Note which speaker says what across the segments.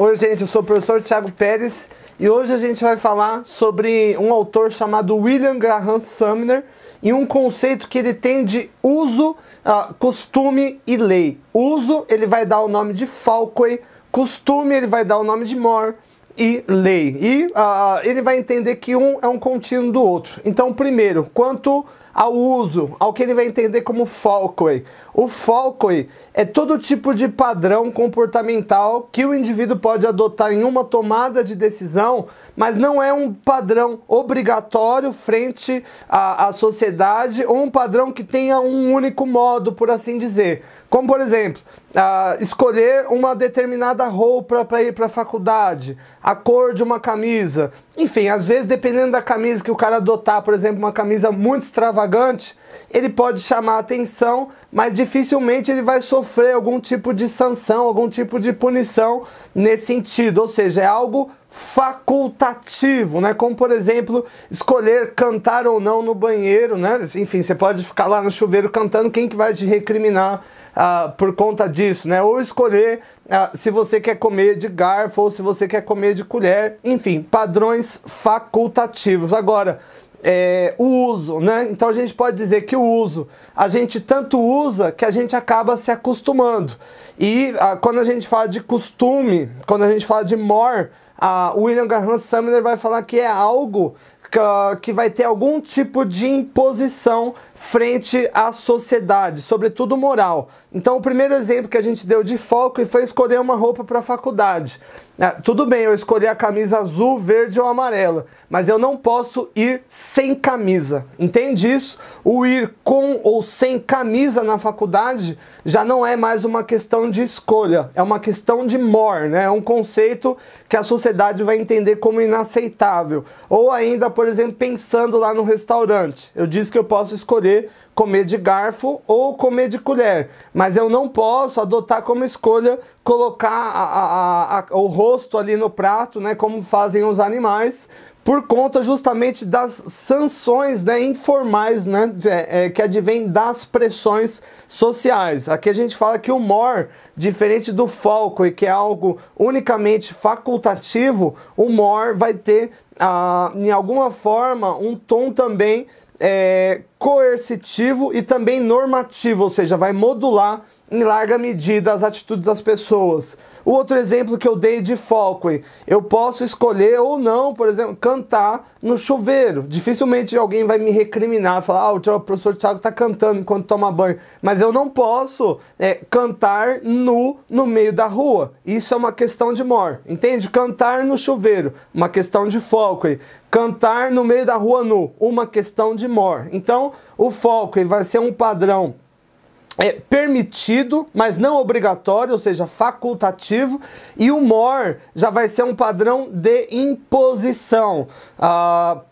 Speaker 1: Oi, gente, eu sou o professor Thiago Pérez e hoje a gente vai falar sobre um autor chamado William Graham Sumner e um conceito que ele tem de uso, costume e lei. Uso, ele vai dar o nome de Falkway, costume, ele vai dar o nome de Moore e lei. E ele vai entender que um é um contínuo do outro. Então, primeiro, quanto ao uso, ao que ele vai entender como Falkway. O Falkway é todo tipo de padrão comportamental que o indivíduo pode adotar em uma tomada de decisão, mas não é um padrão obrigatório frente à sociedade ou um padrão que tenha um único modo, por assim dizer. Como, por exemplo, escolher uma determinada roupa para ir para a faculdade, a cor de uma camisa. Enfim, às vezes, dependendo da camisa que o cara adotar, por exemplo, uma camisa muito extravagante, ele pode chamar a atenção, mas dificilmente ele vai sofrer algum tipo de sanção, algum tipo de punição nesse sentido. Ou seja, é algo facultativo, né? Como, por exemplo, escolher cantar ou não no banheiro, né? Enfim, você pode ficar lá no chuveiro cantando, quem que vai te recriminar por conta disso, né? Ou escolher se você quer comer de garfo ou se você quer comer de colher, enfim, padrões facultativos. Agora, o uso, né? Então a gente pode dizer que o uso, a gente tanto usa que a gente acaba se acostumando. E quando a gente fala de costume, quando a gente fala de Moore, o William Graham Sumner vai falar que é algo que vai ter algum tipo de imposição frente à sociedade, sobretudo moral. Então o primeiro exemplo que a gente deu de Falkway foi escolher uma roupa para a faculdade. Tudo bem, eu escolhi a camisa azul, verde ou amarela, mas eu não posso ir sem camisa. Entende isso? O ir com ou sem camisa na faculdade já não é mais uma questão de escolha, é uma questão de Moore, né? É um conceito que a sociedade vai entender como inaceitável. Ou ainda, por exemplo, pensando lá no restaurante, eu disse que eu posso escolher comer de garfo ou comer de colher, mas eu não posso adotar como escolha colocar o rosto ali no prato, né, como fazem os animais, por conta justamente das sanções, né, informais, né, que advêm das pressões sociais. Aqui a gente fala que o Moore, diferente do Falkway, que é algo unicamente facultativo, o Moore vai ter, em alguma forma, um tom também coercitivo e também normativo, ou seja, vai modular em larga medida as atitudes das pessoas. O outro exemplo que eu dei de Falkway, eu posso escolher ou não, por exemplo, cantar no chuveiro. Dificilmente alguém vai me recriminar, falar, o professor Thiago está cantando enquanto toma banho, mas eu não posso cantar nu no meio da rua. Isso é uma questão de Moore, entende? Cantar no chuveiro, uma questão de Falkway. Cantar no meio da rua nu, uma questão de Moore. Então, o Falkway vai ser um padrão permitido, mas não obrigatório, ou seja, facultativo, e o Moore já vai ser um padrão de imposição,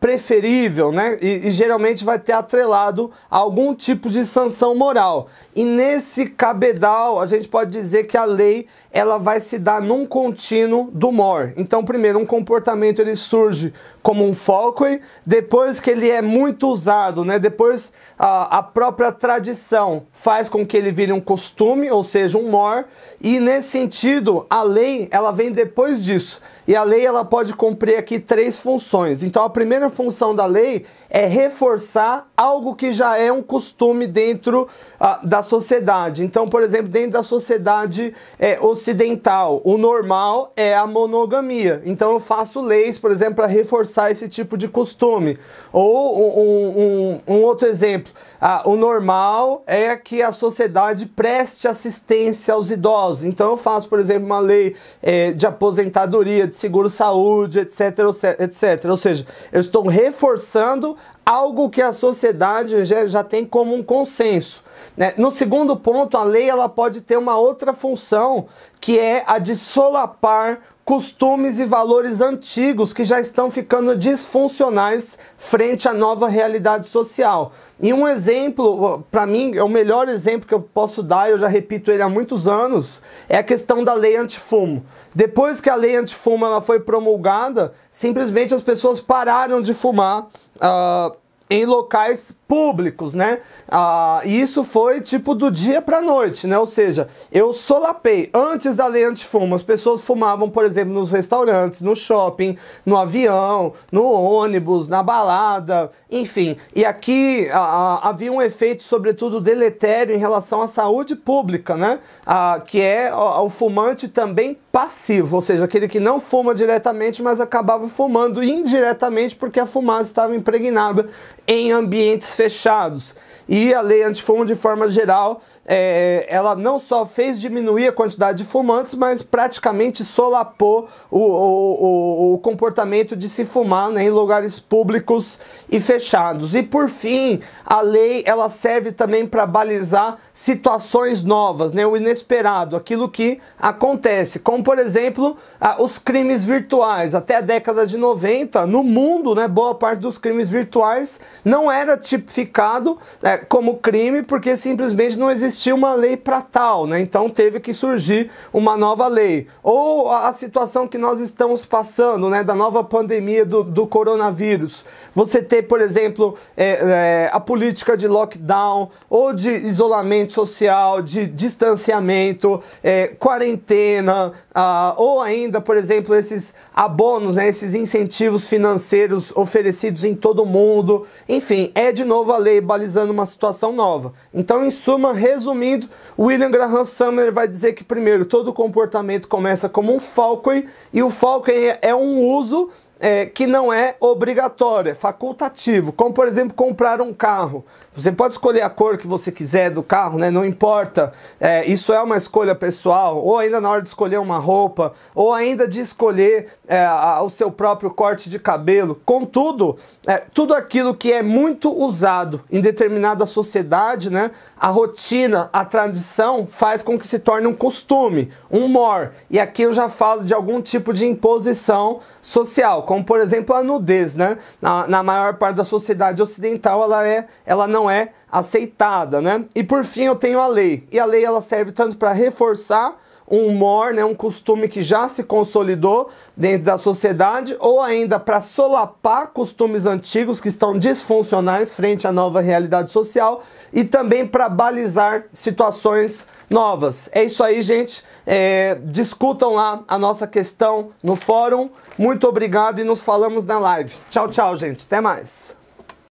Speaker 1: preferível, né? E geralmente vai ter atrelado a algum tipo de sanção moral. E nesse cabedal, a gente pode dizer que a lei ela vai se dar num contínuo do Moore. Então, primeiro, um comportamento ele surge como um Falkway, depois que ele é muito usado, né? Depois a própria tradição faz com que ele vire um costume, ou seja, um Moore, e nesse sentido, a lei, ela vem depois disso. E a lei, ela pode cumprir aqui três funções. Então, a primeira função da lei é reforçar algo que já é um costume dentro da sociedade. Então, por exemplo, dentro da sociedade ocidental, o normal é a monogamia. Então, eu faço leis, por exemplo, para reforçar esse tipo de costume. Ou um outro exemplo, o normal é que a sociedade preste assistência aos idosos. Então, eu faço, por exemplo, uma lei de aposentadoria, de seguro-saúde, etc, etc. Ou seja, eu estou reforçando algo que a sociedade já tem como um consenso, né? No segundo ponto, a lei ela pode ter uma outra função, que é a de solapar costumes e valores antigos que já estão ficando disfuncionais frente à nova realidade social. E um exemplo, para mim, é o melhor exemplo que eu posso dar, eu já repito ele há muitos anos, é a questão da lei antifumo. Depois que a lei antifumo ela foi promulgada, simplesmente as pessoas pararam de fumar, em locais públicos, né? E isso foi tipo do dia para noite, né? Ou seja, eu solapei. Antes da lei antifumo, as pessoas fumavam, por exemplo, nos restaurantes, no shopping, no avião, no ônibus, na balada, enfim. E aqui havia um efeito, sobretudo, deletério em relação à saúde pública, né? Que é o fumante também passivo, ou seja, aquele que não fuma diretamente, mas acabava fumando indiretamente porque a fumaça estava impregnada em ambientes fechados. E a lei antifumo, de forma geral, ela não só fez diminuir a quantidade de fumantes, mas praticamente solapou o comportamento de se fumar, né, em lugares públicos e fechados. E por fim, a lei ela serve também para balizar situações novas, né, o inesperado, aquilo que acontece, como por exemplo os crimes virtuais. Até a década de 90, no mundo, né, boa parte dos crimes virtuais não era tipificado como crime, porque simplesmente não existia uma lei para tal, né? Então teve que surgir uma nova lei. Ou a situação que nós estamos passando, né, da nova pandemia do coronavírus. Você ter, por exemplo, a política de lockdown, ou de isolamento social, de distanciamento, quarentena, ou ainda, por exemplo, esses abonos, né, esses incentivos financeiros oferecidos em todo o mundo. Enfim, é de novo a lei balizando uma situação nova. Então, em suma, resumindo, William Graham Sumner vai dizer que, primeiro, todo comportamento começa como um Falkey, e o Falkey é um uso que não é obrigatório, é facultativo, como por exemplo comprar um carro. Você pode escolher a cor que você quiser do carro, né? Não importa, isso é uma escolha pessoal, ou ainda na hora de escolher uma roupa, ou ainda de escolher o seu próprio corte de cabelo. Contudo, tudo aquilo que é muito usado em determinada sociedade, né? A rotina, a tradição faz com que se torne um costume, um more. E aqui eu já falo de algum tipo de imposição social, como por exemplo a nudez, né? Na maior parte da sociedade ocidental ela não é aceitada, né? E por fim eu tenho a lei. E a lei ela serve tanto para reforçar um more, né, um costume que já se consolidou dentro da sociedade, ou ainda para solapar costumes antigos que estão disfuncionais frente à nova realidade social, e também para balizar situações novas. É isso aí, gente. Discutam lá a nossa questão no fórum. Muito obrigado e nos falamos na live. Tchau, tchau, gente. Até mais.